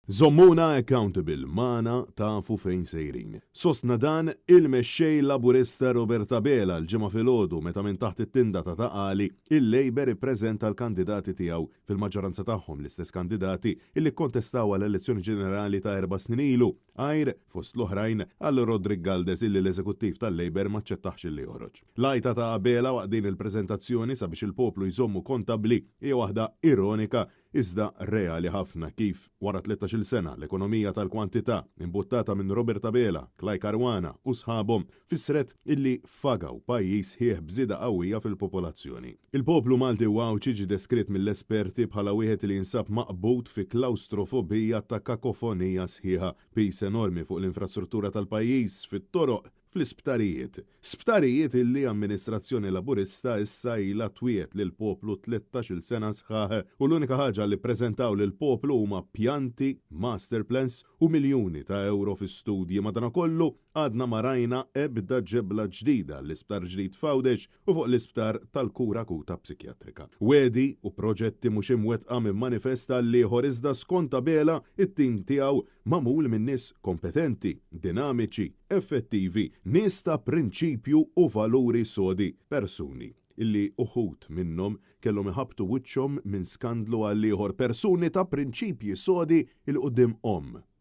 Zommuna accountable, mana tafu fejn sejrin. Sostna dan il-mexxej laburista Roberta Bela l-ġimgħa filgħodu meta minn taħt it-tinda ta' taqali il-Labor ippreżenta l-kandidati tiegħu fil-maġġoranza tagħhom l-istess kandidati illi kontestaw għall-elezzjoni ġenerali ta' 4 snin ilu. Għajr fost l-oħrajn għal Rodrik Galdes illi l-eżekuttiv tal-Labor ma ċċettax illi joħroġ. Lajta ta' Bela waqt din il-preżentazzjoni sabiex il-poplu jżommu kontabli hija waħda ironika iżda reali ħafna kif wara 13 sena l-ekonomija tal-kwantità imbuttata minn Roberta Bela, Klaj Karwana u sħabhom fissret illi fagaw pajjiż ħieħ bżida qawwija fil-popolazzjoni. Il-poplu Malti waw ġiġi deskritt mill-esperti bħala wieħed li jinsab maqbud fi klaustrofobija ta' kakofonija sħiħa, pis enormi fuq l-infrastruttura tal-pajjiż, fit-toroq, fl-isptarijiet. Sptarijiet illi amministrazzjoni laburista issa ilha twiet lil poplu 13 sena sħaħ u l-unika ħaġa li ppreżentaw lil poplu huma pjanti, master plans u miljuni ta' euro fi studji madankollu għadna ma rajna ebda ġebla ġdida l-isptar ġdid f'Għawdex u fuq l-isptar tal-kura akuta psikjatrika. Wedi u proġetti mhux imwettqa minn manifesta li iżda skont Bela it-tim tiegħu magħmul minn nies kompetenti, dinamiċi, effettivi, nies ta' prinċipju u valuri sodi, persuni illi uħut minnhom kellhom iħabtu wiċċhom minn skandlu għal ieħor, persuni ta' prinċipji sodi il qudiem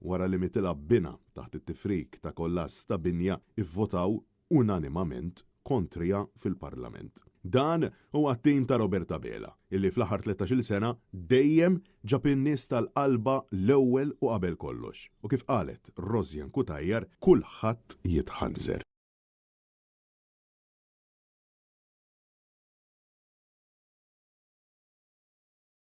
wara li mitilha bina taħt it-tifrik ta' kollass ta' binja ivvotaw unanimament kontrija fil-Parlament. Dan huwa t-tim ta' Roberta Bela, illi fl-aħħar 13 sena dejjem ġab in-nies tal-qalba l-ewwel u qabel kollox. U kif qalet Rozjan Kutajjar, kulħadd jitħanżer.